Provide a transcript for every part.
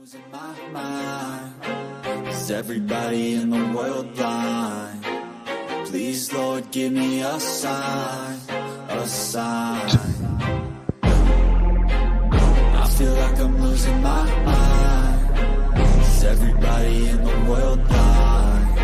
losing my mind. Is everybody in the world blind? Please, Lord, give me a sign, a sign. I feel like I'm losing my mind. Is everybody in the world blind?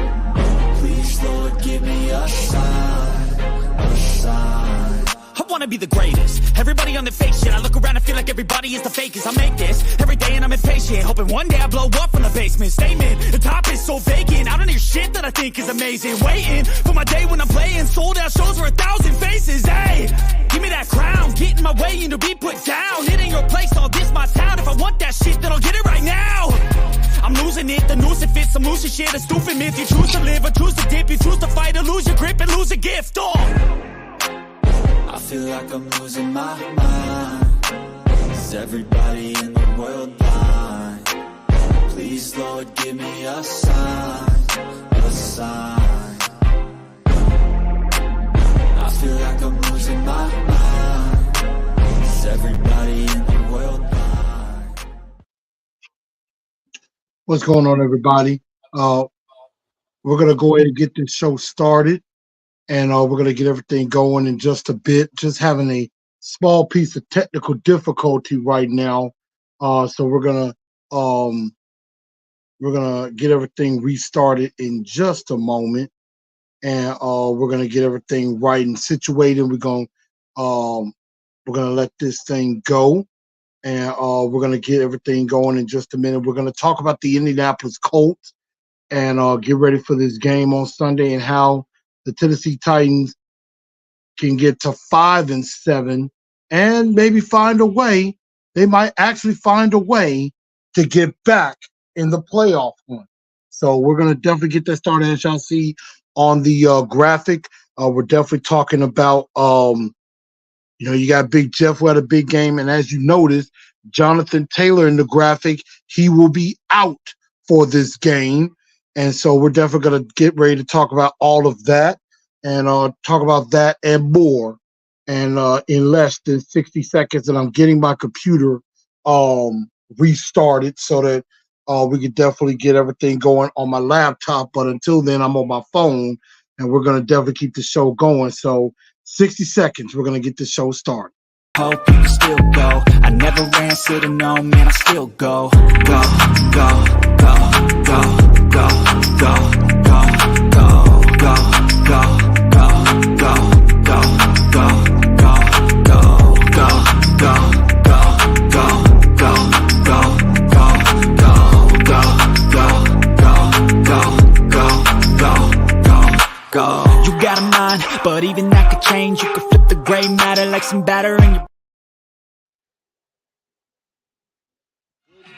Please, Lord, give me a sign, a sign. I wanna be the greatest. Everybody on the fake shit. I look around and feel like everybody is the fakest. I make this every day and I'm impatient, hoping one day I blow up from the basement. Statement, the top is so vacant. I don't hear shit that I think is amazing. Waiting for my day when I'm playing sold out shows for 1,000 faces. Hey, give me that crown, get in my way and to be put down. It ain't your place, all this my town. If I want that shit, then I'll get it right now. I'm losing it, the noose it fits, I'm losing shit. A stupid myth, you choose to live or choose to dip. You choose to fight or lose your grip and lose a gift. I feel like I'm losing my mind. Is everybody in the world blind? Please, Lord, give me a sign, a sign. I feel like I'm losing my mind. Is everybody in the world blind? What's going on, everybody? We're going to go ahead and get this show started. And we're going to get everything going in just a bit. Just having a small piece of technical difficulty right now. So we're gonna get everything restarted in just a moment. And we're gonna get everything right and situated. We're gonna let this thing go. And we're gonna get everything going in just a minute. We're gonna talk about the Indianapolis Colts and get ready for this game on Sunday and how the Tennessee Titans can get to 5-7 and maybe find a way. They might actually find a way to get back in the playoff hunt. So we're going to definitely get that started. As y'all see on the graphic, we're definitely talking about, you got Big Jeff who had a big game. And as you notice, Jonathan Taylor in the graphic, he will be out for this game. And so we're definitely going to get ready to talk about all of that and talk about that and more. And in less than 60 seconds, and I'm getting my computer restarted so that we can definitely get everything going on my laptop. But until then, I'm on my phone, and we're going to definitely keep the show going. So 60 seconds, we're going to get the show started. Hope you can still go. I never ran, said no, man, I still go. Go, go, go, go. Go, go, go, go, go, go, go, go, go, go, go, go, go. You got a mind, but even that could change. You could flip the gray matter like some batter in your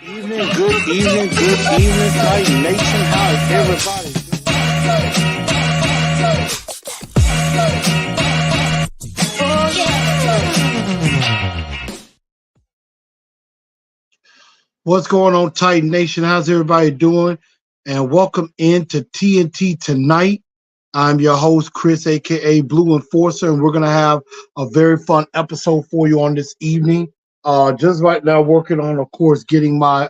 Good evening, Titan Nation. How is everybody? What's going on, Titan Nation? How's everybody doing? And welcome into TNT Tonight. I'm your host, Chris, a.k.a. Blue Enforcer, and we're going to have a very fun episode for you on this evening. Just right now working on, of course, getting my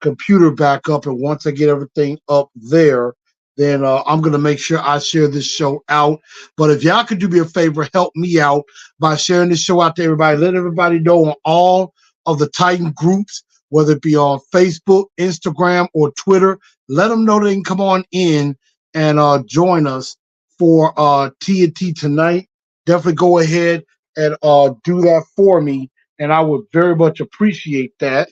computer back up. And once I get everything up there, then I'm going to make sure I share this show out. But if y'all could do me a favor, help me out by sharing this show out to everybody. Let everybody know on all of the Titan groups, whether it be on Facebook, Instagram, or Twitter. Let them know they can come on in and join us for TNT Tonight. Definitely go ahead and do that for me. And I would very much appreciate that.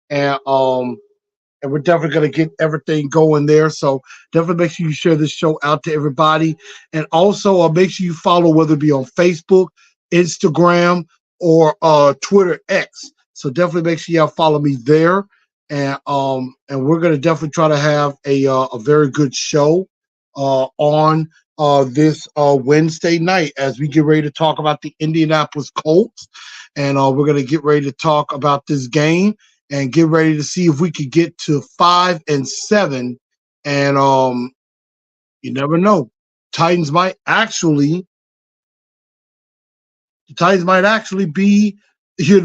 And we're definitely going to get everything going there. So definitely make sure you share this show out to everybody. And also make sure you follow, whether it be on Facebook, Instagram, or Twitter X. So definitely make sure y'all follow me there. And we're going to definitely try to have a very good show on this Wednesday night as we get ready to talk about the Indianapolis Colts. And we're going to get ready to talk about this game and get ready to see if we could get to 5-7. And you never know. Titans might actually be, in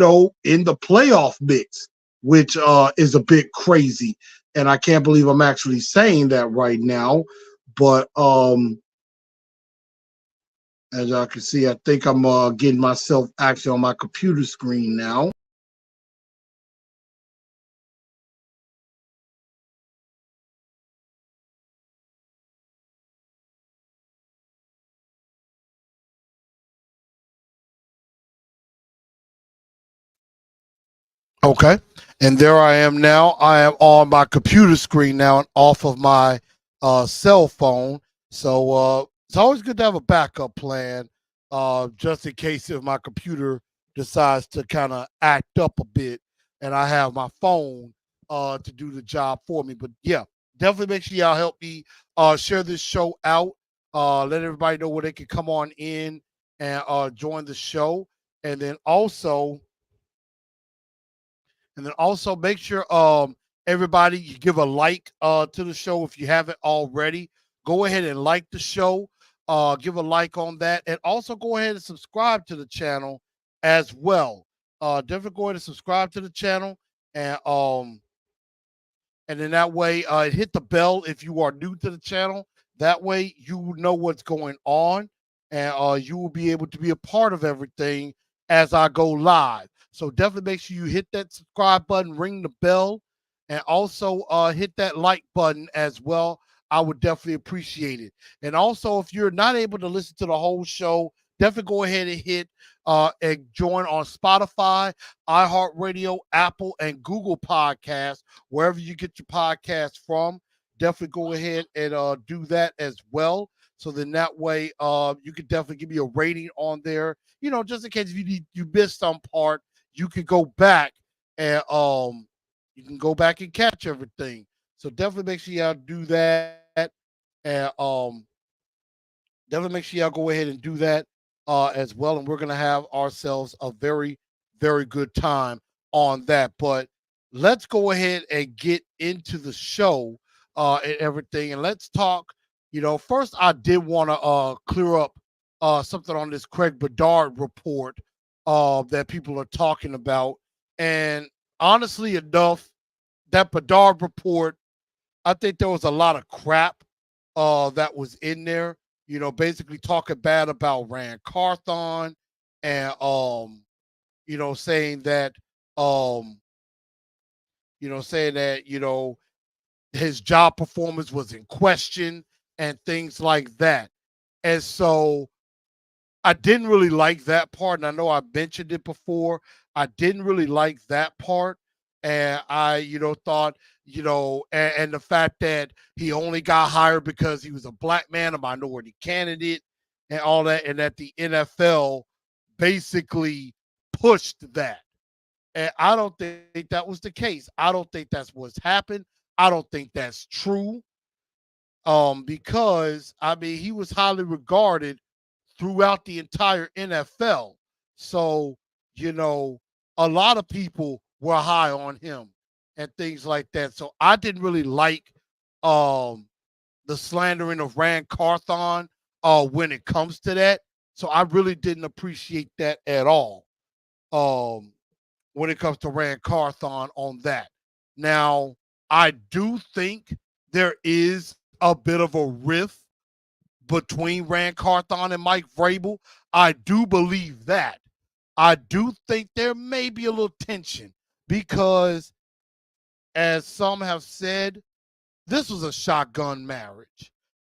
the playoff mix. which is a bit crazy. And I can't believe I'm actually saying that right now. But as y'all can see, I think I'm getting myself actually on my computer screen now. Okay. And there I am now. I am on my computer screen now and off of my cell phone. So it's always good to have a backup plan just in case if my computer decides to kind of act up a bit and I have my phone to do the job for me. But yeah, definitely make sure y'all help me share this show out. Let everybody know where they can come on in and join the show. And then also, make sure everybody you give a like to the show if you haven't already. Go ahead and like the show. Give a like on that. And also go ahead and subscribe to the channel as well. Definitely go ahead and subscribe to the channel and then that way hit the bell if you are new to the channel. That way you know what's going on and you will be able to be a part of everything as I go live. So definitely make sure you hit that subscribe button, ring the bell, and also hit that like button as well. I would definitely appreciate it. And also, if you're not able to listen to the whole show, definitely go ahead and hit and join on Spotify, iHeartRadio, Apple, and Google Podcasts, wherever you get your podcast from. Definitely go ahead and do that as well. So then that way you can definitely give me a rating on there. You know, just in case if you missed some part, you can go back and catch everything. So definitely make sure y'all do that. And definitely make sure y'all go ahead and do that as well. And we're gonna have ourselves a very, very good time on that. But let's go ahead and get into the show and everything. And let's talk. You know, first I did want to clear up something on this Craig Bedard report that people are talking about. And honestly enough, that Bedard report, I think there was a lot of crap that was in there. You know, basically talking bad about Rand Carthon and saying that um, his job performance was in question and things like that. And so I didn't really like that part. And I know I mentioned it before. I didn't really like that part. And I, thought, and the fact that he only got hired because he was a black man, a minority candidate, and all that, and that the NFL basically pushed that. And I don't think that was the case. I don't think that's what's happened. I don't think that's true. Because I mean he was highly regarded throughout the entire NFL. So, you know, a lot of people were high on him and things like that. So I didn't really like um the slandering of Rand Carthon when it comes to that. So I really didn't appreciate that at all. Um when it comes to Rand Carthon on that. Now, I do think there is a bit of a rift between Rand Carthon and Mike Vrabel. I do believe that. I do think there may be a little tension because, as some have said, this was a shotgun marriage.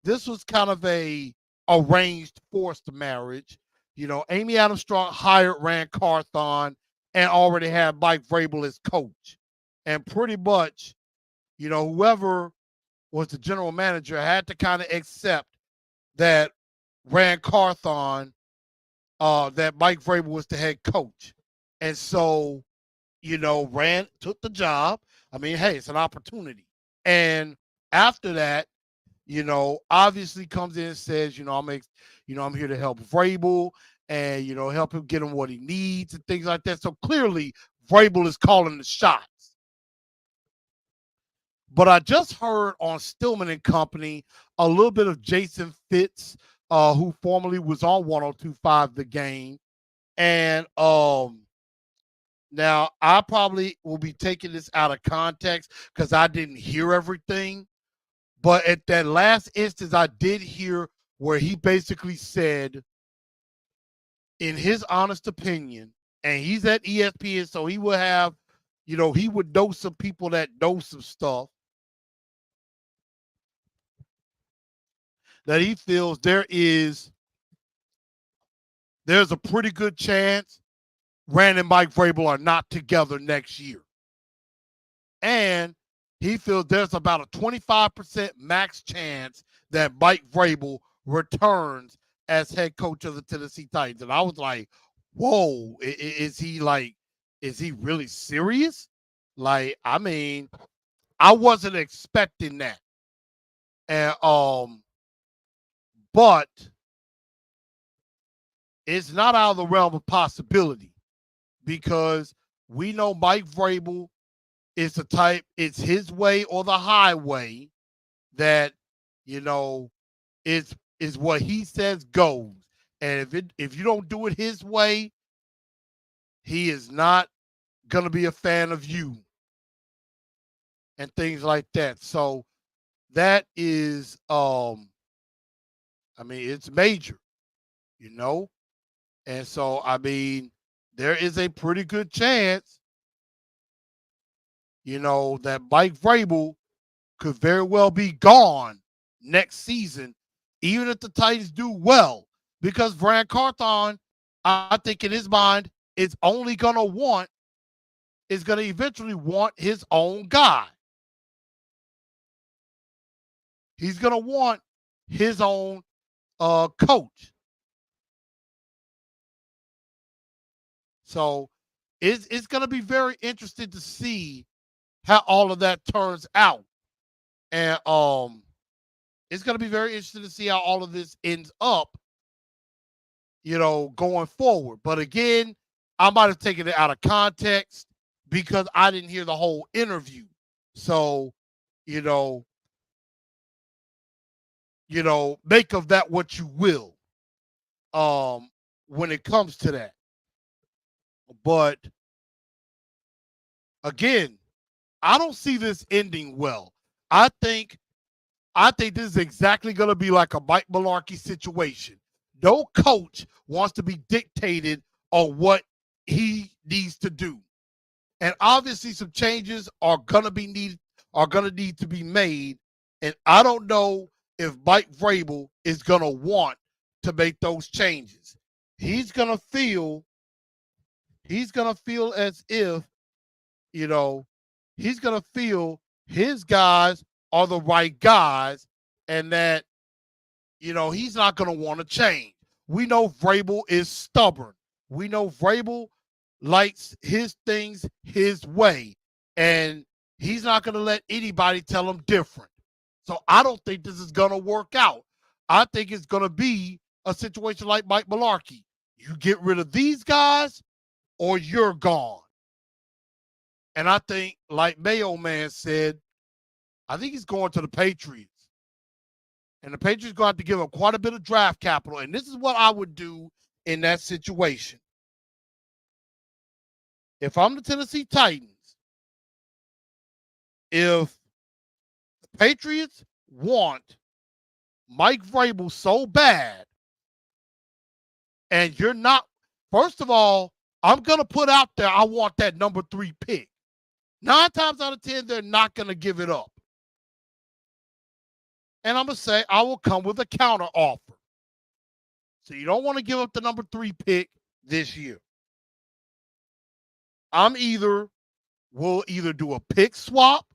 This was kind of a arranged, forced marriage. You know, Amy Adams Strong hired Rand Carthon and already had Mike Vrabel as coach. And pretty much, whoever was the general manager had to kind of accept that Rand Carthon, that Mike Vrabel was the head coach. And so, Rand took the job. I mean, hey, it's an opportunity. And after that, obviously comes in and says, I'm here to help Vrabel and, help him get him what he needs and things like that. So clearly, Vrabel is calling the shots. But I just heard on Stillman and Company a little bit of Jason Fitz, who formerly was on 102.5 The Game. And Now, I probably will be taking this out of context because I didn't hear everything. But at that last instance, I did hear where he basically said, in his honest opinion, and he's at ESPN, so he would have, he would know some people that know some stuff, that he feels there's a pretty good chance Rand and Mike Vrabel are not together next year. And he feels there's about a 25% max chance that Mike Vrabel returns as head coach of the Tennessee Titans. And I was like, whoa, is he really serious? Like, I mean, I wasn't expecting that. And but it's not out of the realm of possibility because we know Mike Vrabel is the type, it's his way or the highway, that, is what he says goes. And if you don't do it his way, he is not gonna be a fan of you and things like that. So that is I mean, it's major, you know? And so I mean, there is a pretty good chance, that Mike Vrabel could very well be gone next season, even if the Titans do well, because Brad Carthon, I think in his mind, is going to eventually want his own guy. He's going to want his own coach. So it's going to be very interesting to see how all of that turns out. And it's going to be very interesting to see how all of this ends up, going forward. But again, I might have taken it out of context because I didn't hear the whole interview. So, make of that what you will, when it comes to that. But again, I don't see this ending well. I think this is exactly going to be like a Mike Mularkey situation. No coach wants to be dictated on what he needs to do. And obviously some changes are going to need to be made. And I don't know if Mike Vrabel is going to want to make those changes. He's going to feel as if, he's going to feel his guys are the right guys and that, he's not going to want to change. We know Vrabel is stubborn. We know Vrabel likes his things his way, and he's not going to let anybody tell him different. So I don't think this is going to work out. I think it's going to be a situation like Mike Mularkey. You get rid of these guys or you're gone. And I think, like Mayo Man said, I think he's going to the Patriots. And the Patriots going to have to give up quite a bit of draft capital. And this is what I would do in that situation. If I'm the Tennessee Titans, if the Patriots want Mike Vrabel so bad, and you're not, first of all, I'm going to put out there, I want that number 3 pick. 9 times out of 10, they're not going to give it up. And I'm going to say, I will come with a counter offer. So you don't want to give up the number 3 pick this year. We'll either do a pick swap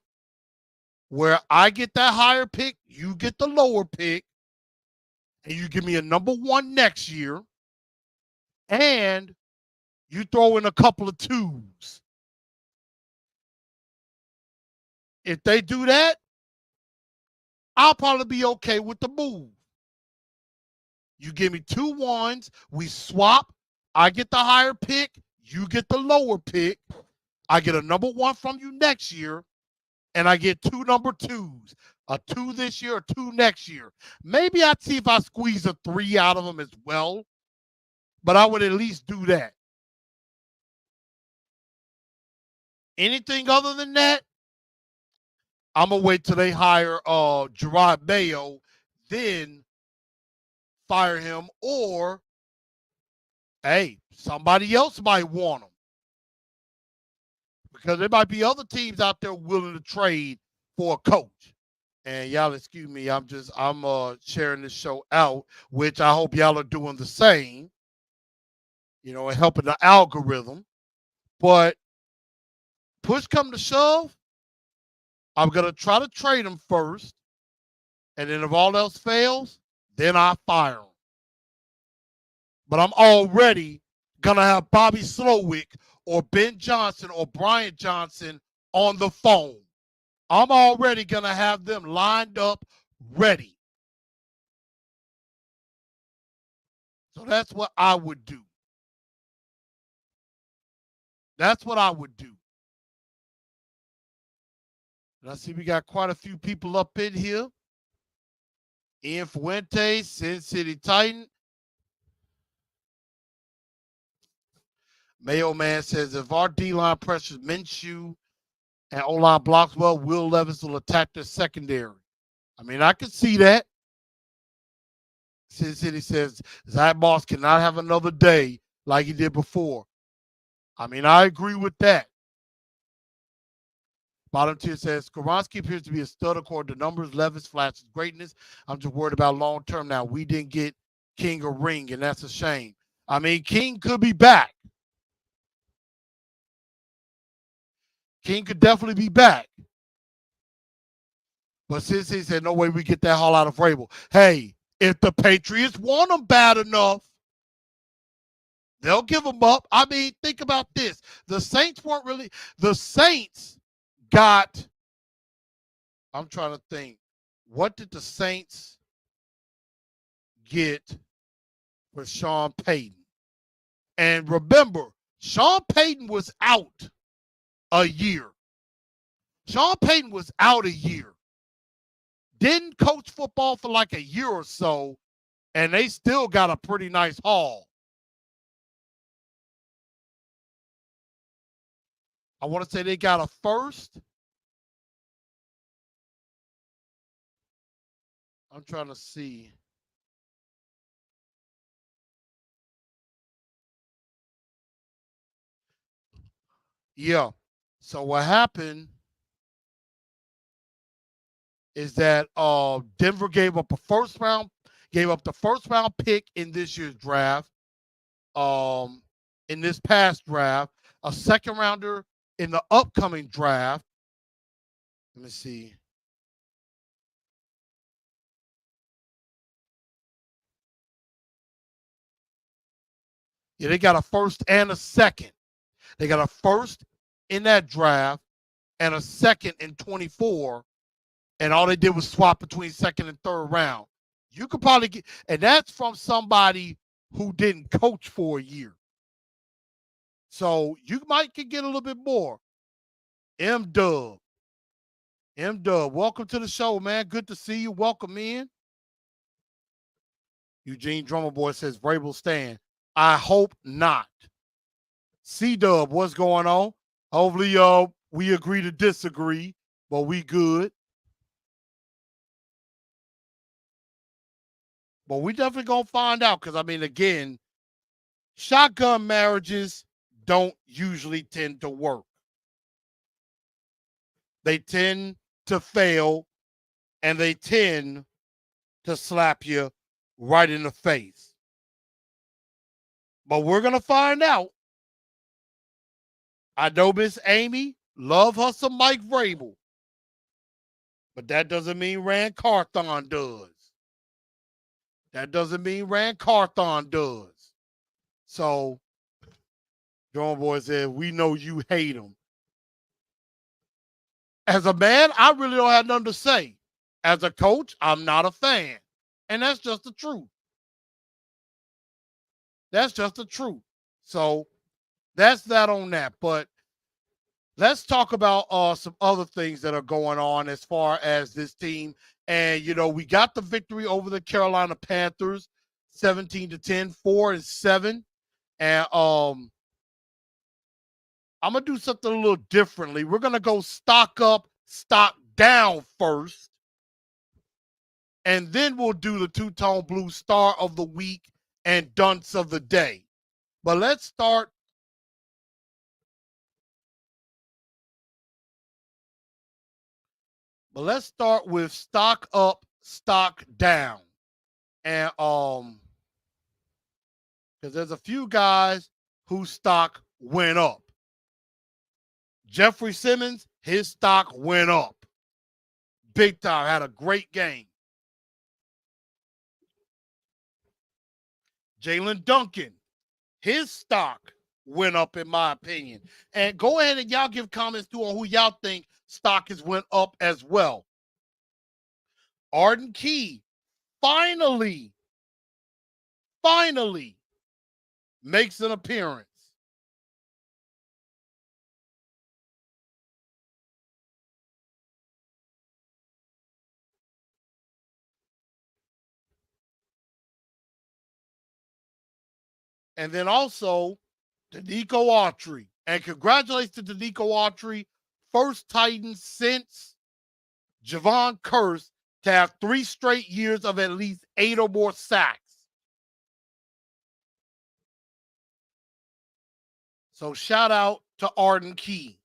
where I get that higher pick, you get the lower pick, and you give me a number 1 next year, and you throw in a couple of 2s. If they do that, I'll probably be okay with the move. You give me 2 1s, we swap, I get the higher pick, you get the lower pick, I get a number 1 from you next year, and I get 2 number 2s, a 2 this year, a 2 next year. Maybe I'd see if I squeeze a 3 out of them as well, but I would at least do that. Anything other than that, I'm gonna wait till they hire Gerard Mayo, then fire him, or hey, somebody else might want him. Because there might be other teams out there willing to trade for a coach. And y'all excuse me, I'm sharing this show out, which I hope y'all are doing the same, and helping the algorithm. But push come to shove, I'm gonna try to trade him first, and then if all else fails, then I fire him. But I'm already gonna have Bobby Slowick or Ben Johnson or Brian Johnson on the phone. I'm already going to have them lined up, ready. So that's what I would do. That's what I would do. And I see we got quite a few people up in here. Ian Fuentes, Sin City Titan. Mayo Man says, if our D-line pressures Minshew and O-line blocks well, Will Levis will attack the secondary. I mean, I can see that. Sin City says, Zach Moss cannot have another day like he did before. I mean, I agree with that. Bottom tier says, Skoronski appears to be a stud according to numbers. Levis flashes greatness. I'm just worried about long term now. We didn't get King a ring, and that's a shame. I mean, King could be back. King could definitely be back. But since he said, no way we get that haul out of Vrabel. Hey, if the Patriots want him bad enough, they'll give him up. I mean, think about this. The Saints got, I'm trying to think, what did the Saints get for Sean Payton? And remember, Sean Payton was out a year. Sean Payton was out a year. Didn't coach football for like a year or so, and they still got a pretty nice haul. I want to say they got a first. I'm trying to see. Yeah. So what happened is that Denver gave up the first round pick in this year's draft, in this past draft, a second rounder in the upcoming draft. Let me see. Yeah, they got a first and a second. They got a first in that draft and a second in 24. And all they did was swap between second and third round. You could probably get, and that's from somebody who didn't coach for a year. So you could get a little bit more. M-Dub, welcome to the show, man. Good to see you. Welcome in. Eugene Drummer Boy says, Vrabel stand. I hope not. C-Dub, what's going on? Hopefully, we agree to disagree, but we good. But we definitely going to find out because, I mean, again, shotgun marriages don't usually tend to work. They tend to fail, and they tend to slap you right in the face. But we're going to find out. I know Miss Amy love her some Mike Vrabel, but that doesn't mean Rand Carthon does. That doesn't mean Rand Carthon does. So, John Boy said, we know you hate him. As a man, I really don't have nothing to say. As a coach, I'm not a fan. And that's just the truth. That's just the truth. So, that's that on that. But let's talk about some other things that are going on as far as this team. And, we got the victory over the Carolina Panthers, 17-10, 4-7. And I'm going to do something a little differently. We're going to go stock up, stock down first. And then we'll do the two-tone blue star of the week and dunce of the day. But let's start. With stock up, stock down. And because there's a few guys whose stock went up. Jeffrey Simmons, his stock went up. Big time, had a great game. Jalen Duncan, his stock went up, in my opinion. And go ahead and y'all give comments too on who y'all think stock has went up as well. Arden Key finally makes an appearance. And then also, Danico Autry. And congratulations to Danico Autry, first Titan since Javon Curse to have 3 straight years of at least 8 or more sacks. So shout out to Arden Key.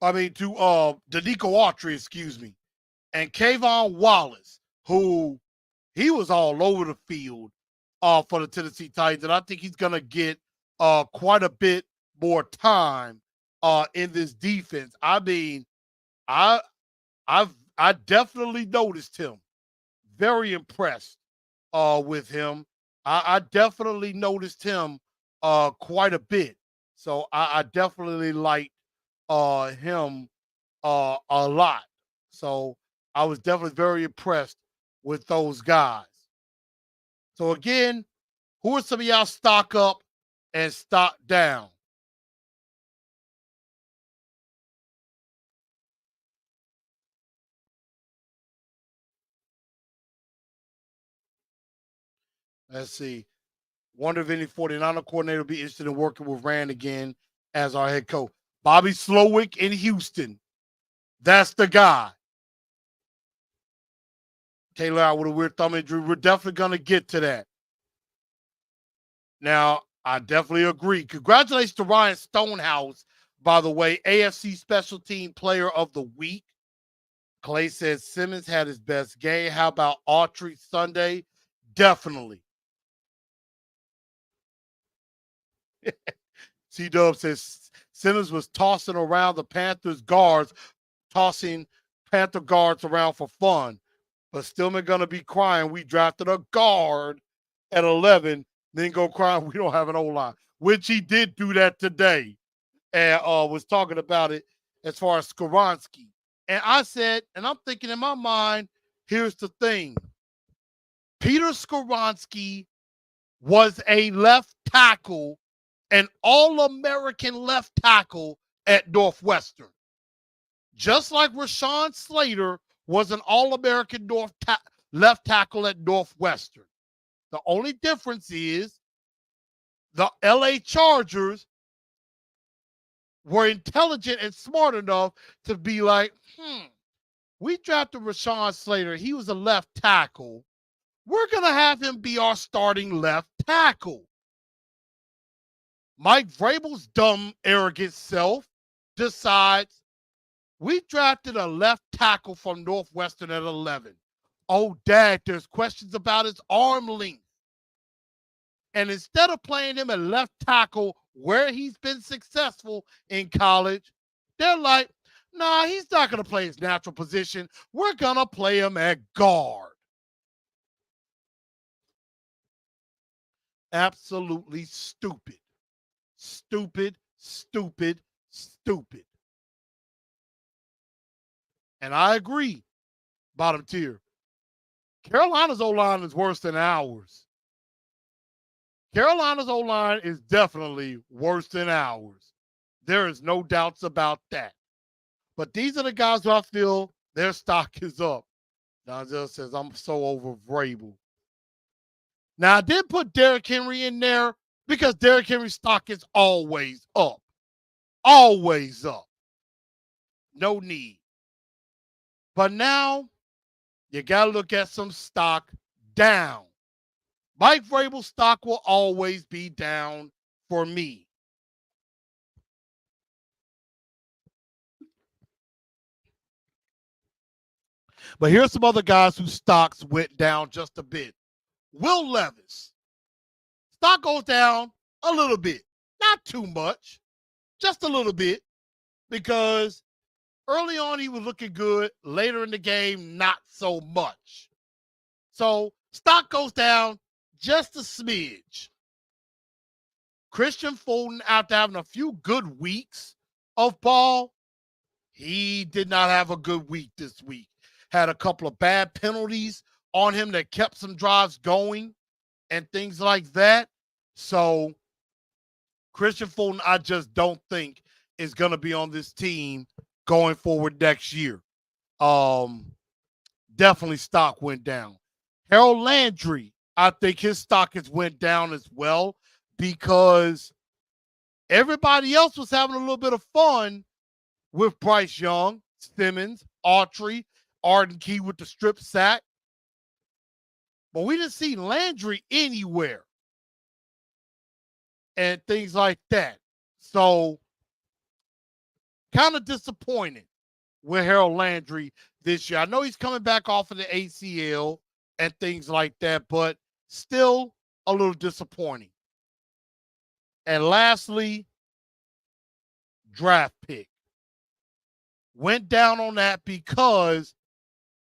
To Danico Autry, excuse me. And Kayvon Wallace, who he was all over the field for the Tennessee Titans. And I think he's going to get quite a bit more time in this defense. I mean, I definitely noticed him. Very impressed with him. I definitely noticed him quite a bit. So I definitely liked him a lot. So I was definitely very impressed with those guys. So again, who are some of y'all stock up and stock down? Let's see. Wonder if any 49er coordinator will be interested in working with Rand again as our head coach. Bobby Slowick in Houston. That's the guy. Taylor out with a weird thumb injury. We're definitely going to get to that. Now, I definitely agree. Congratulations to Ryan Stonehouse, by the way, AFC Special Team Player of the Week. Clay says Simmons had his best game. How about Autry Sunday? Definitely. C-Dub says Simmons was tossing around the Panthers guards, tossing Panther guards around for fun. But Stillman going to be crying. We drafted a guard at 11, then go crying we don't have an O-line, which he did do that today and was talking about it as far as Skoronski. And I said, and I'm thinking in my mind, here's the thing. Peter Skoronski was a left tackle, an All-American left tackle at Northwestern. Just like Rashawn Slater was an All-American left tackle at Northwestern. The only difference is the LA Chargers were intelligent and smart enough to be like, we drafted Rashawn Slater. He was a left tackle. We're going to have him be our starting left tackle. Mike Vrabel's dumb, arrogant self decides we drafted a left tackle from Northwestern at 11. Oh, Dad, there's questions about his arm length. And instead of playing him at left tackle where he's been successful in college, they're like, nah, he's not going to play his natural position. We're going to play him at guard. Absolutely stupid. Stupid, stupid, stupid. And I agree, bottom tier. Carolina's O-line is worse than ours. Carolina's O-line is definitely worse than ours. There is no doubts about that. But these are the guys who I feel their stock is up. Donzel says, I'm so over Vrabel. Now, I did put Derrick Henry in there because Derrick Henry's stock is always up. Always up. No need. But now you got to look at some stock down. Mike Vrabel's stock will always be down for me. But here's some other guys whose stocks went down just a bit. Will Levis. Stock goes down a little bit. Not too much. Just a little bit. Because early on he was looking good. Later in the game, not so much. So stock goes down just a smidge. Christian Fulton, after having a few good weeks of ball, he did not have a good week this week. Had a couple of bad penalties on him that kept some drives going and things like that. So Christian Fulton, I just don't think is going to be on this team going forward next year. Definitely stock went down. Harold Landry, I think his stock has went down as well because everybody else was having a little bit of fun with Bryce Young, Simmons, Autry, Arden Key with the strip sack. But we didn't see Landry anywhere and things like that. So kind of disappointed with Harold Landry this year. I know he's coming back off of the ACL and things like that, but still a little disappointing. And lastly, draft pick. Went down on that because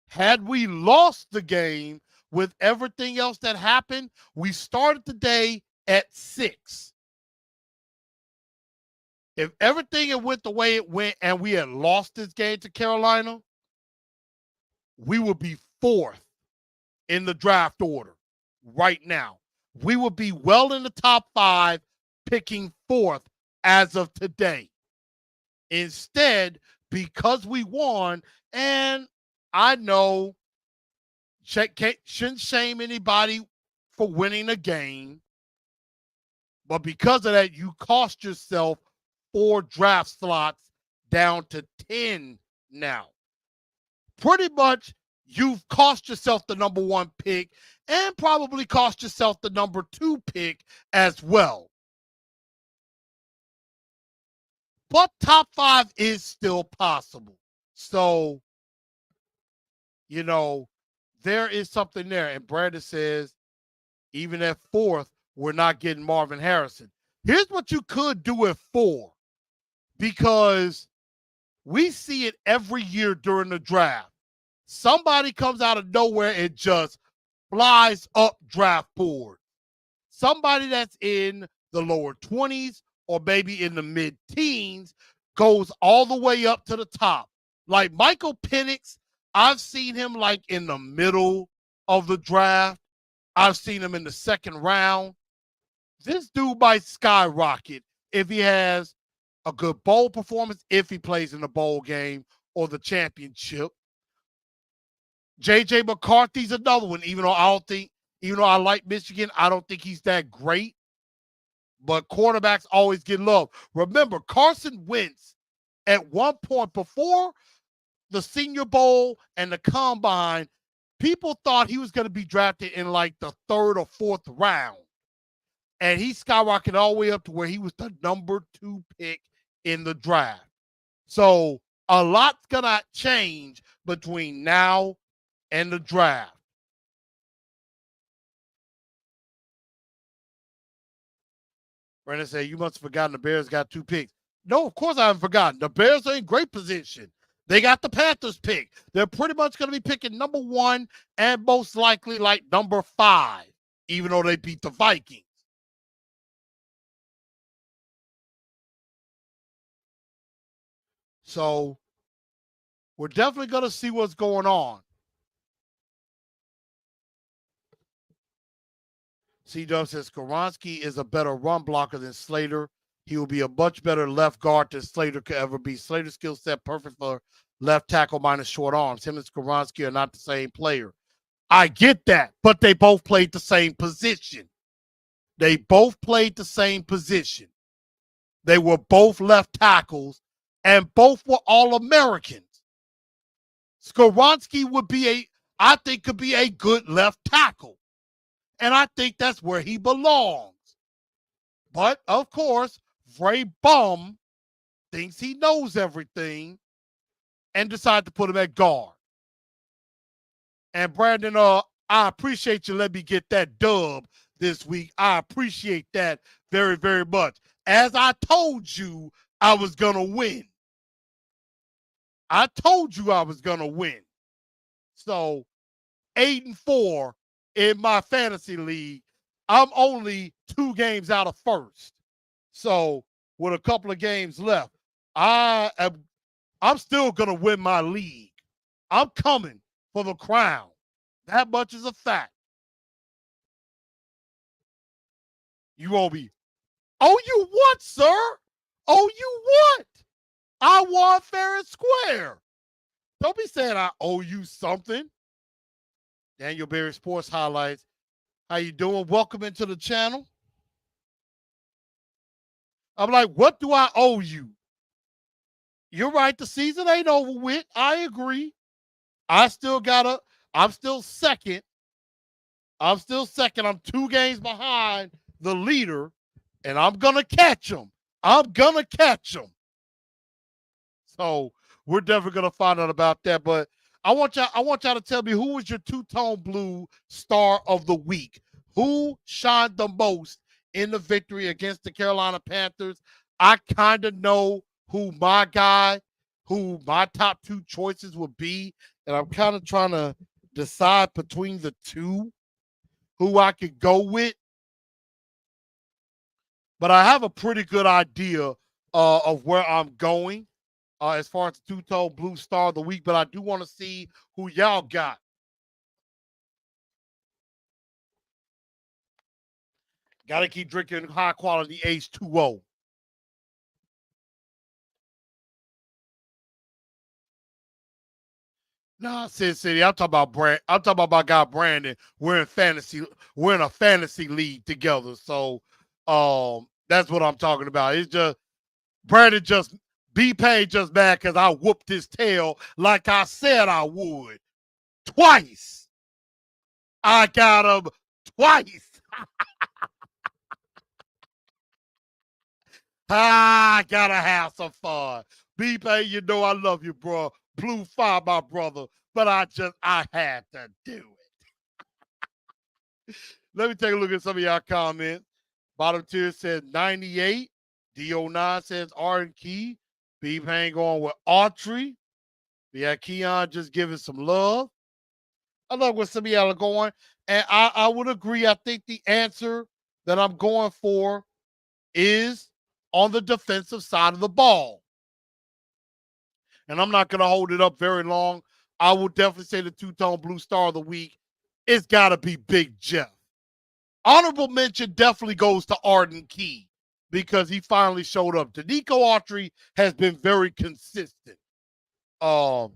had we lost the game with everything else that happened, we started the day at 6. If everything had went the way it went and we had lost this game to Carolina, we would be 4th in the draft order right now. We would be well in the top 5, picking 4th as of today. Instead, because we won, and I know shouldn't shame anybody for winning a game, but because of that, you cost yourself 4 draft slots down to 10 now. Pretty much, you've cost yourself the number 1 pick and probably cost yourself the number 2 pick as well. But top 5 is still possible. So, you know, there is something there. And Brandon says, even at 4th, we're not getting Marvin Harrison. Here's what you could do at 4, because we see it every year during the draft. Somebody comes out of nowhere and just flies up draft board. Somebody that's in the lower 20s or maybe in the mid-teens goes all the way up to the top. Like Michael Penix, I've seen him like in the middle of the draft. I've seen him in the 2nd round. This dude might skyrocket if he has a good bowl performance, if he plays in the bowl game or the championship. J.J. McCarthy's another one, even though I like Michigan, I don't think he's that great. But quarterbacks always get love. Remember, Carson Wentz, at one point before the Senior Bowl and the Combine, people thought he was going to be drafted in like the 3rd or 4th round. And he skyrocketed all the way up to where he was the number 2 pick in the draft. So a lot's going to change between now and the draft. Brandon said, you must have forgotten the Bears got 2 picks. No, of course I haven't forgotten. The Bears are in great position. They got the Panthers pick. They're pretty much going to be picking number 1 and most likely like number 5, even though they beat the Vikings. So we're definitely going to see what's going on. C-Dub says Skoronski is a better run blocker than Slater. He will be a much better left guard than Slater could ever be. Slater's skill set perfect for left tackle minus short arms. Him and Skoronski are not the same player. I get that, but they both played the same position. They both played the same position. They were both left tackles, and both were All-Americans. Skoronski I think, could be a good left tackle. And I think that's where he belongs. But, of course, Ray Bum thinks he knows everything and decided to put him at guard. And Brandon, I appreciate you letting me get that dub this week. I appreciate that very, very much. As I told you, I was going to win. I told you I was going to win. So 8-4 in my fantasy league. I'm only 2 games out of first. So with a couple of games left, I'm still going to win my league. I'm coming for the crown. That much is a fact. You won't be, oh, you what, sir? Oh, you what? I won fair and square. Don't be saying I owe you something. Daniel Berry Sports Highlights. How you doing? Welcome into the channel. I'm like, what do I owe you? You're right. The season ain't over with. I agree. I'm still second. I'm 2 games behind the leader, and I'm going to catch him. So we're definitely going to find out about that. But I want y'all to tell me, who was your two-tone blue star of the week? Who shined the most in the victory against the Carolina Panthers? I kind of know who my top 2 choices would be, and I'm kind of trying to decide between the two who I could go with. But I have a pretty good idea of where I'm going as far as the two-tone blue star of the week, but I do want to see who y'all got. Got to keep drinking high-quality H2O. Nah, City. I'm talking about my guy Brandon. We're in a fantasy league together. So that's what I'm talking about. It's just Brandon B-Pain just mad because I whooped his tail like I said I would. Twice. I got him twice. I gotta have some fun. B-Pain, you know I love you, bro. Blue Fire, my brother. But I had to do it. Let me take a look at some of y'all comments. Bottom tier says 98. D09 says R and Key. B-Pain going with Autry. Yeah, Keon just giving some love. I love where some of y'all are going. And I would agree. I think the answer that I'm going for is on the defensive side of the ball. And I'm not going to hold it up very long. I will definitely say the two-tone blue star of the week. It's got to be Big Jeff. Honorable mention definitely goes to Arden Key because he finally showed up. Danico Autry has been very consistent. So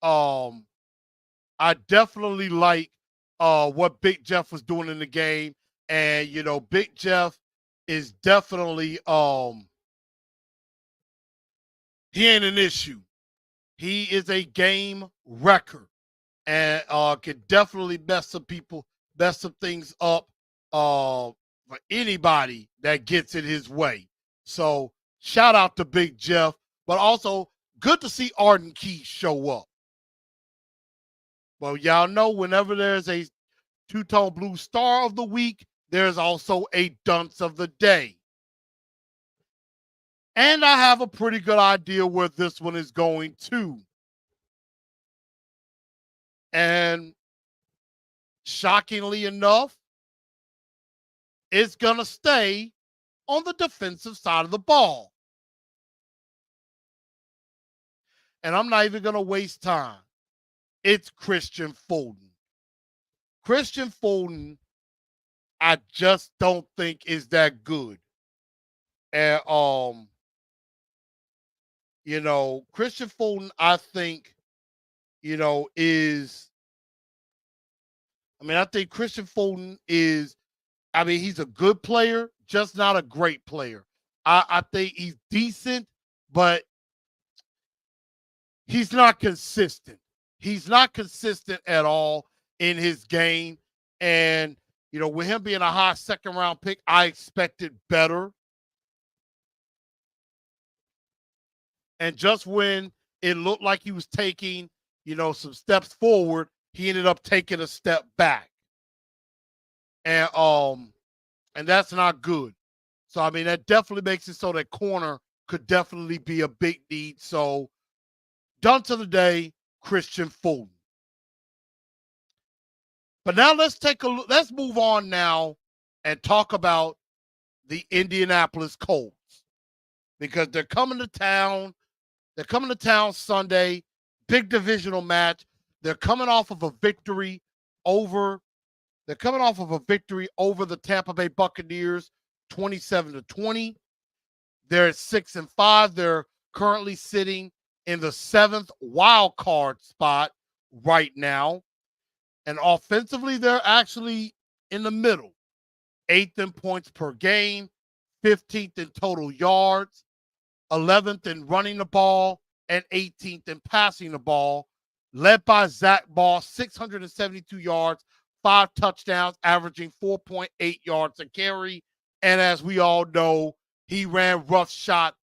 I definitely like what Big Jeff was doing in the game. And, you know, Big Jeff is definitely he ain't an issue. He is a game wrecker and can definitely mess some things up for anybody that gets in his way. So shout out to Big Jeff, but also good to see Arden Key show up. Well, y'all know whenever there's a two-tone blue star of the week, there's also a dunce of the day. And I have a pretty good idea where this one is going to. And shockingly enough, it's going to stay on the defensive side of the ball. And I'm not even going to waste time. It's Christian Fulton. Christian Fulton, I just don't think is that good. And you know, Christian Fulton, I think, you know, is I mean, I think Christian Fulton is, I mean, he's a good player, just not a great player. I think he's decent, but he's not consistent. He's not consistent at all in his game. And, you know, with him being a high second round pick, I expected better. And just when it looked like he was taking, you know, some steps forward, he ended up taking a step back. And that's not good. So I mean, that definitely makes it so that corner could definitely be a big need. So done to the day, Christian Fulton. But now let's take a look. Let's move on now and talk about the Indianapolis Colts, because they're coming to town. They're coming to town Sunday, big divisional match. They're coming off of a victory over. They're coming off of a victory over the Tampa Bay Buccaneers, 27-20. They're at 6-5. They're currently sitting in the 7th wild card spot right now. And offensively, they're actually in the middle. 8th in points per game, 15th in total yards, 11th in running the ball, and 18th in passing the ball, led by Zach Moss, 672 yards, 5 touchdowns, averaging 4.8 yards a carry. And as we all know, he ran roughshod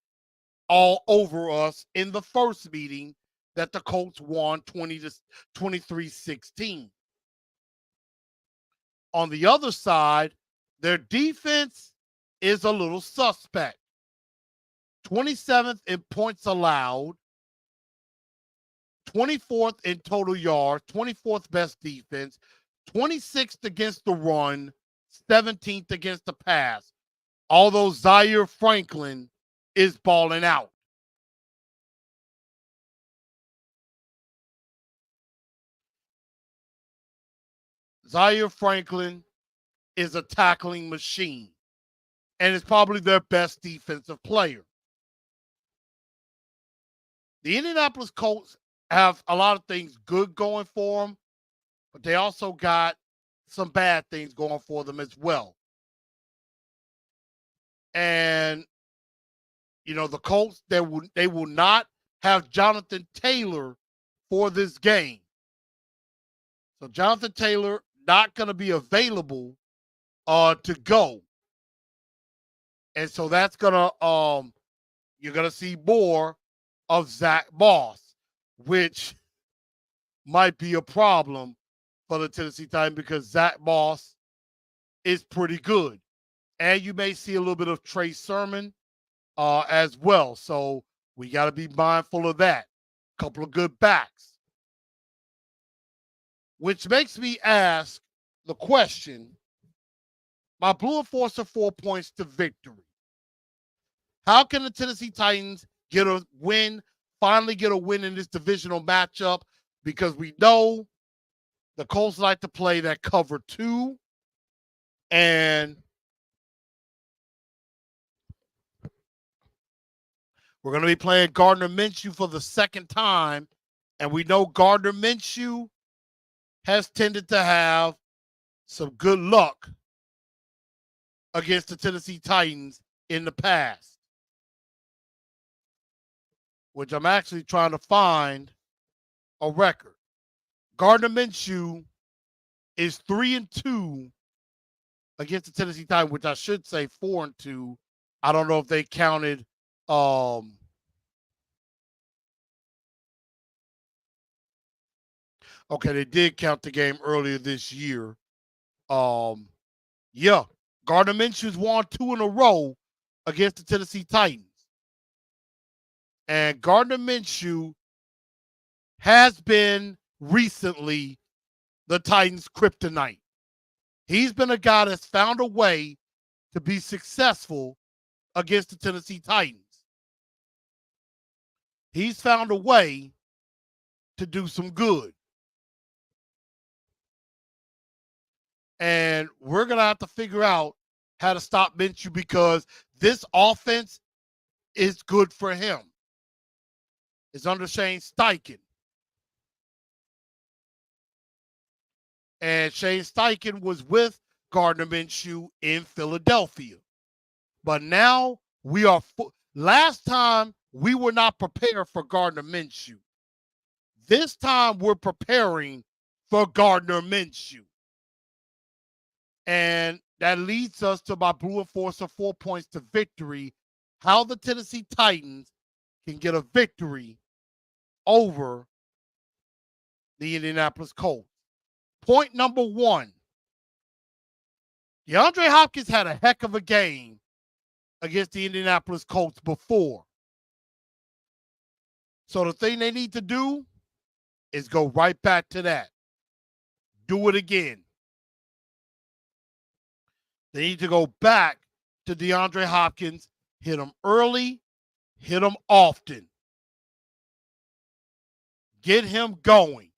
all over us in the first meeting that the Colts won 23-16. On the other side, their defense is a little suspect. 27th in points allowed, 24th in total yards, 24th best defense, 26th against the run, 17th against the pass. Although Zaire Franklin is balling out. Zaire Franklin is a tackling machine and is probably their best defensive player. The Indianapolis Colts have a lot of things good going for them, but they also got some bad things going for them as well. And, you know, the Colts, they will not have Jonathan Taylor for this game. So Jonathan Taylor not going to be available to go. And so that's going to, you're going to see more of Zach Moss, which might be a problem for the Tennessee Titans because Zach Moss is pretty good. And you may see a little bit of Trey Sermon as well. So we got to be mindful of that. A couple of good backs. Which makes me ask the question, my Blue Enforcer 4 points to victory. How can the Tennessee Titans get a win, finally get a win in this divisional matchup? Because we know the Colts like to play that cover 2. And we're going to be playing Gardner Minshew for the second time. And we know Gardner Minshew has tended to have some good luck against the Tennessee Titans in the past, which I'm actually trying to find a record. Gardner Minshew is 3-2 against the Tennessee Titans, which I should say 4-2. I don't know if they counted okay, they did count the game earlier this year. Yeah, Gardner Minshew's won 2 in a row against the Tennessee Titans. And Gardner Minshew has been recently the Titans' kryptonite. He's been a guy that's found a way to be successful against the Tennessee Titans. He's found a way to do some good. And we're going to have to figure out how to stop Minshew because this offense is good for him. It's under Shane Steichen. And Shane Steichen was with Gardner Minshew in Philadelphia. But now we are last time we were not prepared for Gardner Minshew. This time we're preparing for Gardner Minshew. And that leads us to my Blue Enforcer 4 points to victory. How the Tennessee Titans can get a victory over the Indianapolis Colts. Point number 1. DeAndre Hopkins had a heck of a game against the Indianapolis Colts before. So the thing they need to do is go right back to that. Do it again. They need to go back to DeAndre Hopkins, hit him early, hit him often. Get him going.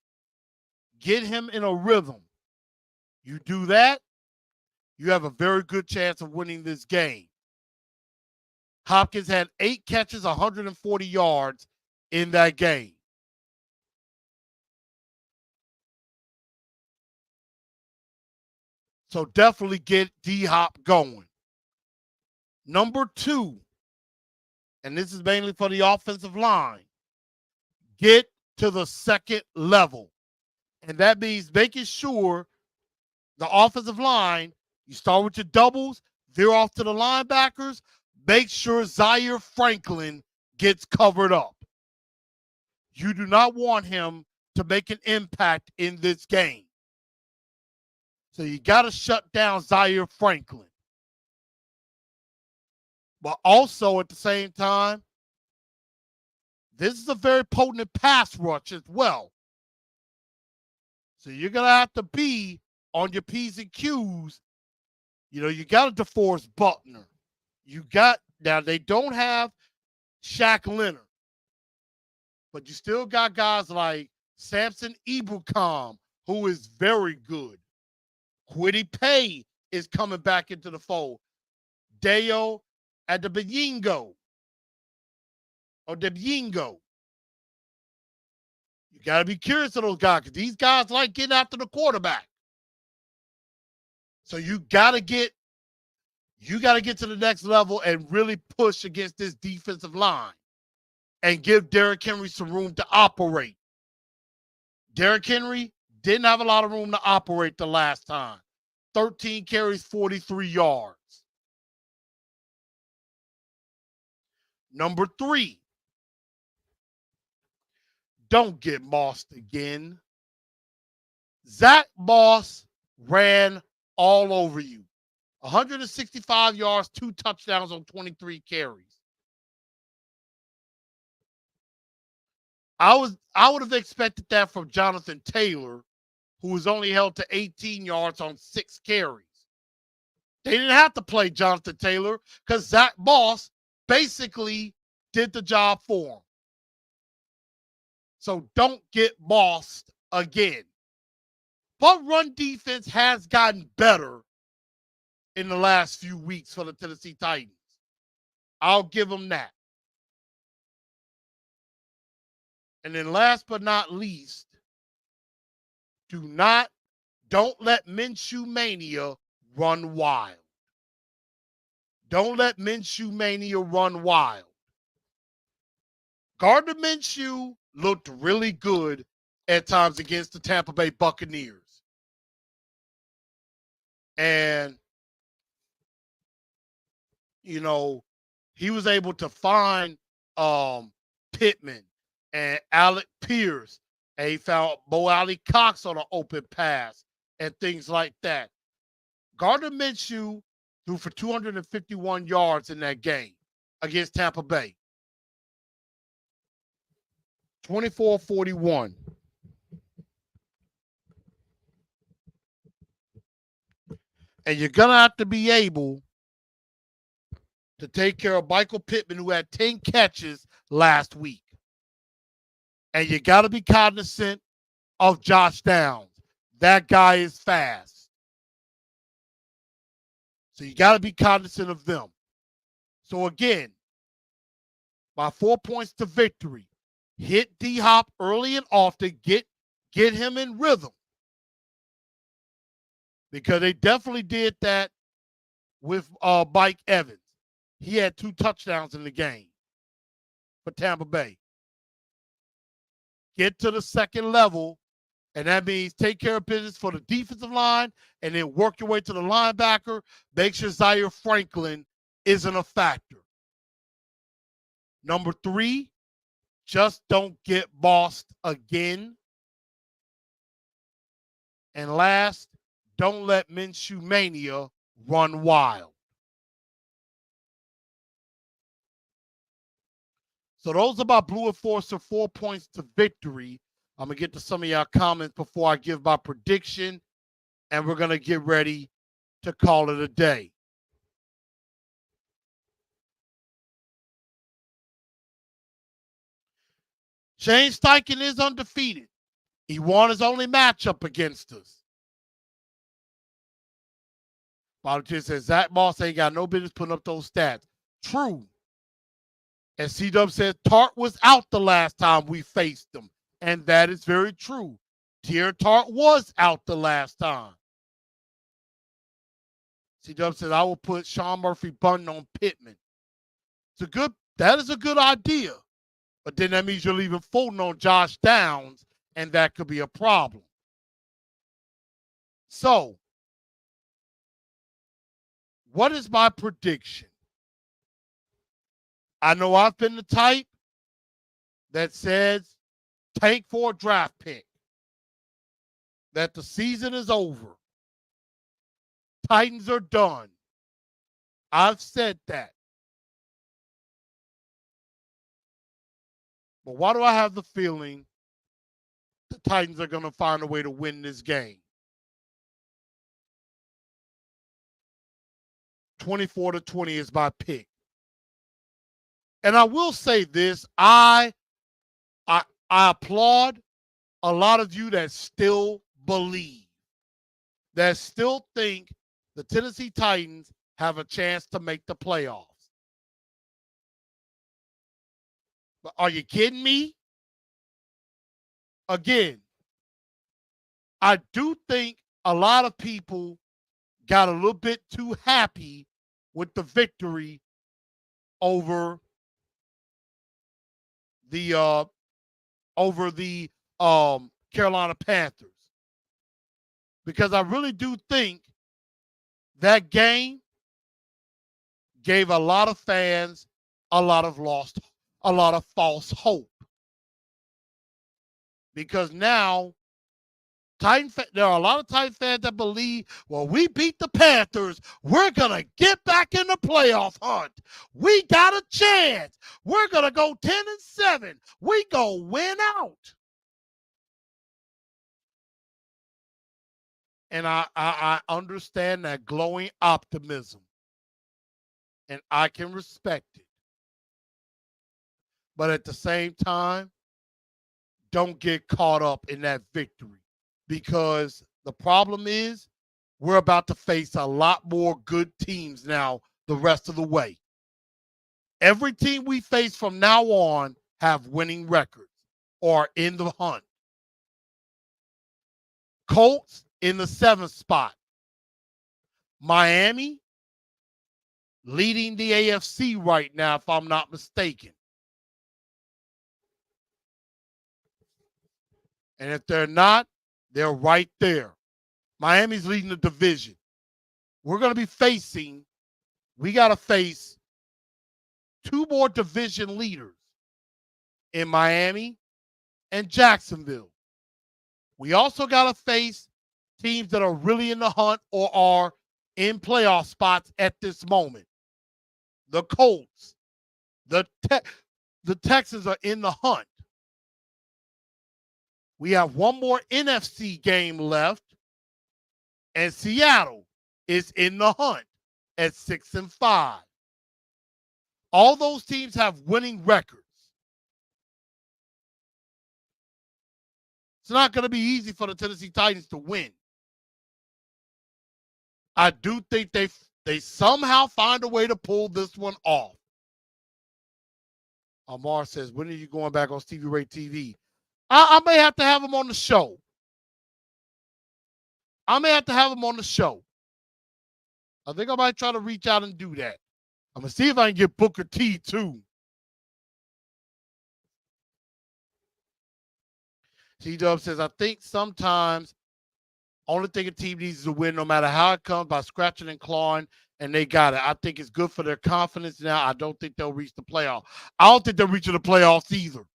Get him in a rhythm. You do that, you have a very good chance of winning this game. Hopkins had 8 catches, 140 yards in that game. So definitely get D-Hop going. Number 2, and this is mainly for the offensive line, get to the second level. And that means making sure the offensive line, you start with your doubles, veer off to the linebackers, make sure Zaire Franklin gets covered up. You do not want him to make an impact in this game. So you got to shut down Zaire Franklin. But also at the same time, this is a very potent pass rush as well. So you're going to have to be on your P's and Q's. You know, you got a DeForest Buckner. Now they don't have Shaq Leonard. But you still got guys like Samson Ebukam, who is very good. Kwity Paye is coming back into the fold. Deo Adebayingo. You got to be curious of those guys because these guys like getting after the quarterback. So you got to get to the next level and really push against this defensive line and give Derrick Henry some room to operate. Derrick Henry didn't have a lot of room to operate the last time. 13 carries, 43 yards. Number 3, don't get mossed again. Zach Moss ran all over you. 165 yards, 2 touchdowns on 23 carries. I would have expected that from Jonathan Taylor, who was only held to 18 yards on 6 carries. They didn't have to play Jonathan Taylor because Zach Moss basically did the job for him. So don't get mossed again. But run defense has gotten better in the last few weeks for the Tennessee Titans. I'll give them that. And then last but not least, don't let Minshew Mania run wild. Don't let Minshew Mania run wild. Gardner Minshew looked really good at times against the Tampa Bay Buccaneers. And, you know, he was able to find Pittman and Alec Pierce. And he found Bo Alley Cox on an open pass and things like that. Gardner Minshew threw for 251 yards in that game against Tampa Bay. 24-41. And you're going to have to be able to take care of Michael Pittman, who had 10 catches last week. And you got to be cognizant of Josh Downs. That guy is fast. So you got to be cognizant of them. So again, by 4 points to victory, hit D-Hop early and often, get him in rhythm. because they definitely did that with Mike Evans. He had 2 touchdowns in the game for Tampa Bay. Get to the second level, and that means take care of business for the defensive line and then work your way to the linebacker. Make sure Zaire Franklin isn't a factor. Number 3, just don't get bossed again. And last, don't let Minshew Mania run wild. So those are my Blue Enforcer 4 points to victory. I'm going to get to some of y'all comments before I give my prediction, and we're going to get ready to call it a day. Shane Steichen is undefeated. He won his only matchup against us. Politician says Zach Moss ain't got no business putting up those stats. True. And C-Dub says Tart was out the last time we faced him. And that is very true. Tier Tart was out the last time. C-Dub says I will put Sean Murphy Bunting on Pittman. That is a good idea. But then that means you're leaving Fulton on Josh Downs, and that could be a problem. So, what is my prediction? I know I've been the type that says tank for a draft pick, that the season is over. Titans are done. I've said that. But why do I have the feeling the Titans are going to find a way to win this game? 24-20 is my pick. And I will say this, I applaud a lot of you that still believe, that still think the Tennessee Titans have a chance to make the playoffs. But are you kidding me? Again, I do think a lot of people got a little bit too happy with the victory over the Carolina Panthers, because I really do think that game gave a lot of fans a lot of false hope, because now there are a lot of Titan fans that believe, well, we beat the Panthers, we're going to get back in the playoff hunt. We got a chance. We're going to go 10-7. We going to win out. And I understand that glowing optimism, and I can respect it. But at the same time, don't get caught up in that victory. Because the problem is we're about to face a lot more good teams now the rest of the way. Every team we face from now on have winning records or in the hunt. Colts in the 7th spot. Miami leading the AFC right now, if I'm not mistaken. And if they're not, they're right there. Miami's leading the division. We got to face 2 more division leaders in Miami and Jacksonville. We also got to face teams that are really in the hunt or are in playoff spots at this moment. The Colts, the Texans are in the hunt. We have 1 more NFC game left, and Seattle is in the hunt at 6-5. All those teams have winning records. It's not going to be easy for the Tennessee Titans to win. I do think they somehow find a way to pull this one off. Amar says, when are you going back on Stevie Ray TV? I may have to have him on the show. I may have to have him on the show. I think I might try to reach out and do that. I'm going to see if I can get Booker T too. T-Dub says, I think sometimes only thing a team needs is a win no matter how it comes by scratching and clawing, and they got it. I think it's good for their confidence now. I don't think they'll reach the playoff. I don't think they're reaching the playoffs either.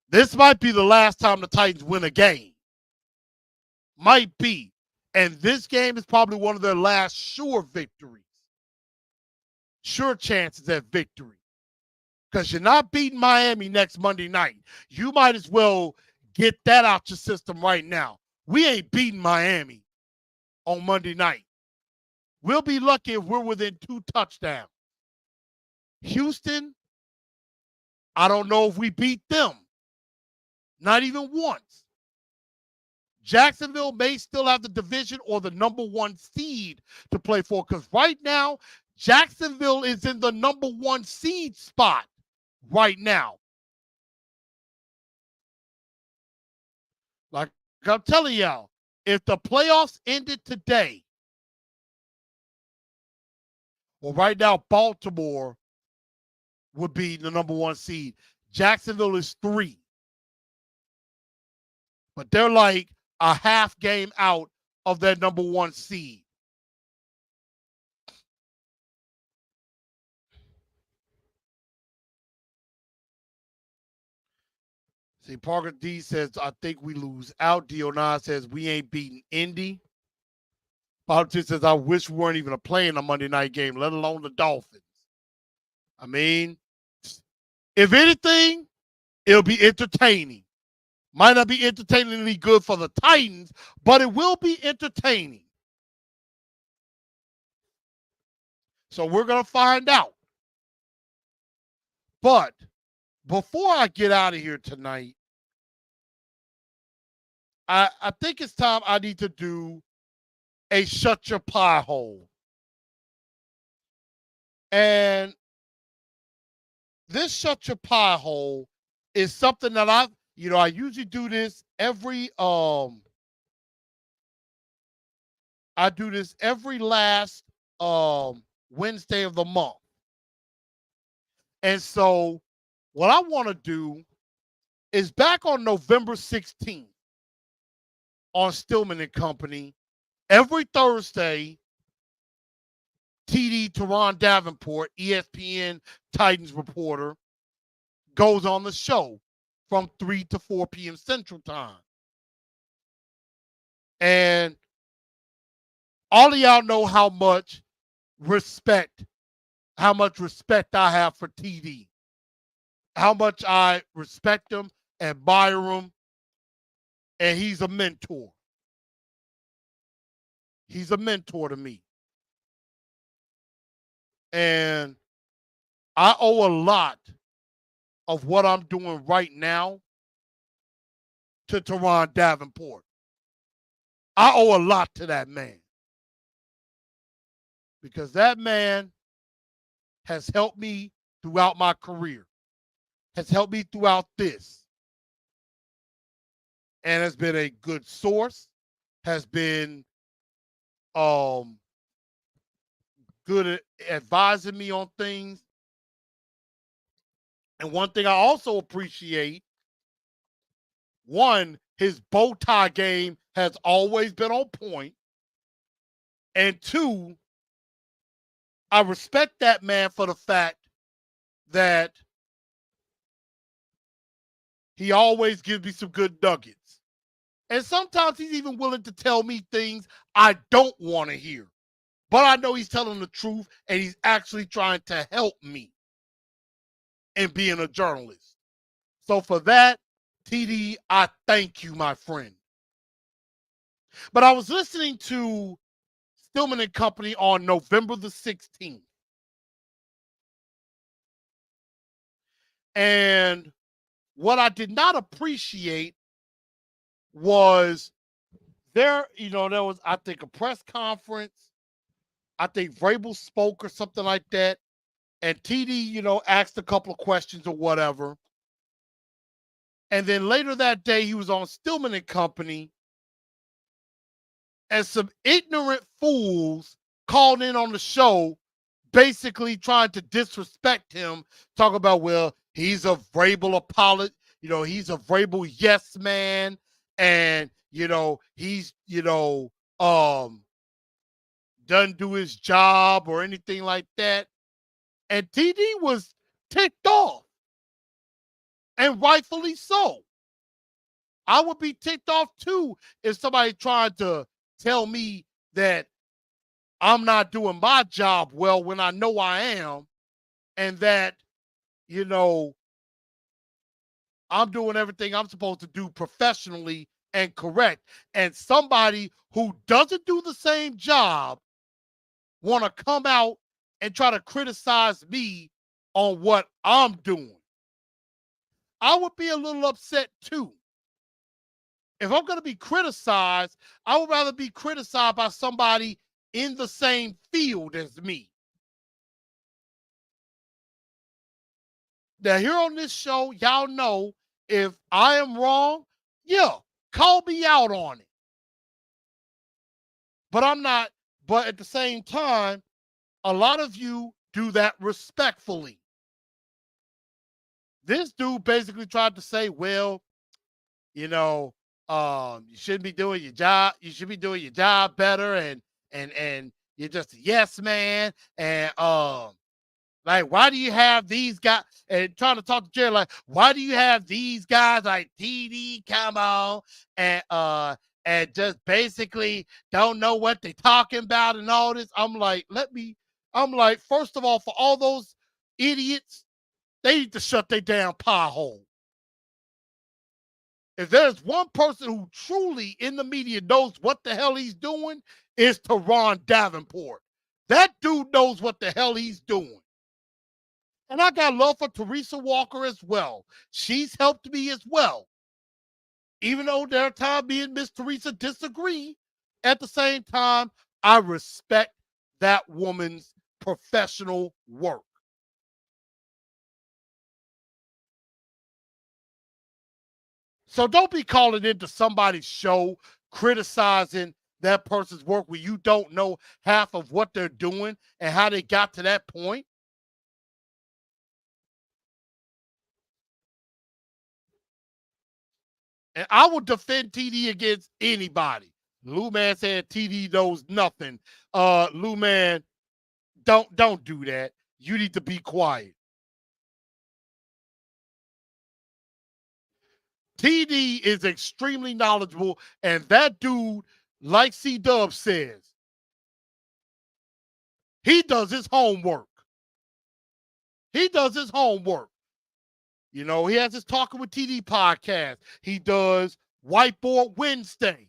This might be the last time the Titans win a game. Might be. And this game is probably one of their last sure victories. Sure chances at victory. Because you're not beating Miami next Monday night. You might as well get that out your system right now. We ain't beating Miami on Monday night. We'll be lucky if we're within 2 touchdowns. Houston, I don't know if we beat them. Not even once. Jacksonville may still have the division or the number 1 seed to play for, because right now, Jacksonville is in the number 1 seed spot right now. Like I'm telling y'all, if the playoffs ended today, well, right now, Baltimore would be the number 1 seed. Jacksonville is 3. But they're like a half game out of their number 1 seed. See, Parker D says, I think we lose out. Dio9 says, we ain't beating Indy. Politics says, I wish we weren't even playing a Monday night game, let alone the Dolphins. I mean, if anything, it'll be entertaining. Might not be entertainingly good for the Titans, but it will be entertaining. So we're going to find out. But before I get out of here tonight, I think it's time I need to do a shut your pie hole. And this shut your pie hole is something that I usually do this every last Wednesday of the month. And so what I want to do is back on November 16th on Stillman and Company, every Thursday, TD Teron Davenport, ESPN Titans reporter, goes on the show from 3 to 4 p.m. Central Time. And all of y'all know how much respect I have for TD. How much I respect him, admire him, and he's a mentor. He's a mentor to me. And I owe a lot of what I'm doing right now to Teron Davenport. I owe a lot to that man. Because that man has helped me throughout my career. Has helped me throughout this. And has been a good source. Has been good at advising me on things. And one thing I also appreciate, one, his bow tie game has always been on point. And two, I respect that man for the fact that he always gives me some good nuggets. And sometimes he's even willing to tell me things I don't want to hear. But I know he's telling the truth and he's actually trying to help me in being a journalist. So for that, TD, I thank you, my friend. But I was listening to Stillman and Company on November the 16th. And what I did not appreciate was there was, I think, a press conference. I think Vrabel spoke or something like that. And TD, asked a couple of questions or whatever. And then later that day, he was on Stillman and Company. and some ignorant fools called in on the show, basically trying to disrespect him, talk about, well, he's a Vrabel apologist, he's a Vrabel yes man, and he's doesn't do his job or anything like that. And TD was ticked off, and rightfully so. I would be ticked off too if somebody tried to tell me that I'm not doing my job well when I know I am, and that, I'm doing everything I'm supposed to do professionally and correct. And somebody who doesn't do the same job want to come out and try to criticize me on what I'm doing. I would be a little upset too. If I'm going to be criticized, I would rather be criticized by somebody in the same field as me. Now, here on this show, y'all know if I am wrong, yeah, call me out on it. But I'm not, but at the same time, a lot of you do that respectfully. This dude basically tried to say, well, you shouldn't be doing your job. You should be doing your job better, and you're just a yes man. And like, why do you have these guys? And trying to talk to Jerry, like, why do you have these guys like TD come on and just basically don't know what they're talking about and all this? I'm like, first of all, for all those idiots, they need to shut their damn pie hole. If there's one person who truly in the media knows what the hell he's doing, it's Teron Davenport. That dude knows what the hell he's doing. And I got love for Teresa Walker as well. She's helped me as well. Even though there are times me and Miss Teresa disagree, at the same time, I respect that woman's professional work. So don't be calling into somebody's show criticizing that person's work when you don't know half of what they're doing and how they got to that point. And I will defend TD against anybody. Lou Man said TD knows nothing. Lou Man, don't do that. You need to be quiet. TD is extremely knowledgeable, and that dude, like C-Dub says, he does his homework. He does his homework. He has his Talking with TD podcast. He does Whiteboard Wednesday.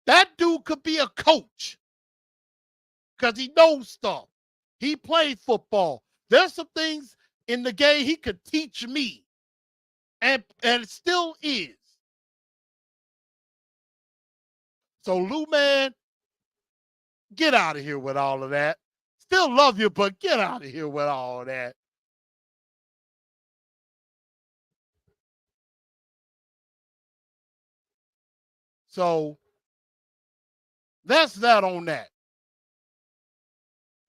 That dude could be a coach because he knows stuff. He played football. There's some things in the game he could teach me, and it still is. So, Lou Man, get out of here with all of that. Still love you, but get out of here with all of that. So that's that on that.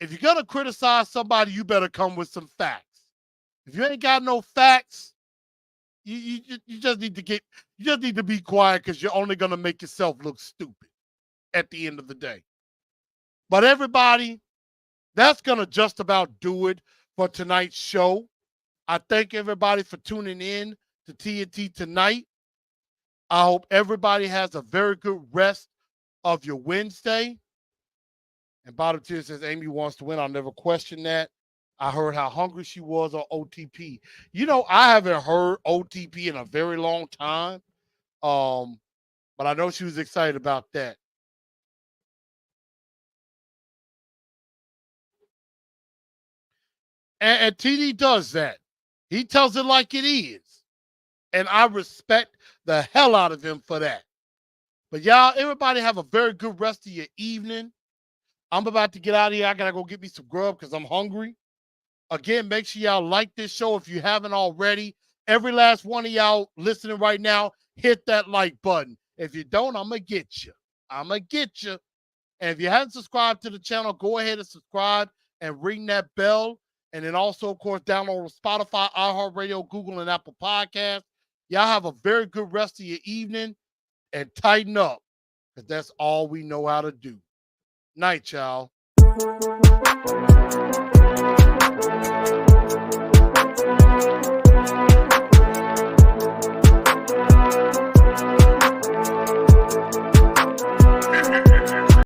If you're going to criticize somebody, you better come with some facts. If you ain't got no facts, you just need to be quiet, because you're only going to make yourself look stupid at the end of the day. But everybody, that's going to just about do it for tonight's show. I thank everybody for tuning in to TNT tonight. I hope everybody has a very good rest of your Wednesday. And Bottom Tier says Amy wants to win. I'll never question that. I heard how hungry she was on OTP. I haven't heard OTP in a very long time. But I know she was excited about that. And TD does that. He tells it like it is. And I respect the hell out of him for that. But y'all, everybody have a very good rest of your evening. I'm about to get out of here. I got to go get me some grub because I'm hungry. Again, make sure y'all like this show if you haven't already. Every last one of y'all listening right now, hit that like button. If you don't, I'm going to get you. I'm going to get you. And if you haven't subscribed to the channel, go ahead and subscribe and ring that bell. And then also, of course, download Spotify, iHeartRadio, Google, and Apple Podcasts. Y'all have a very good rest of your evening and tighten up, because that's all we know how to do. Night, y'all.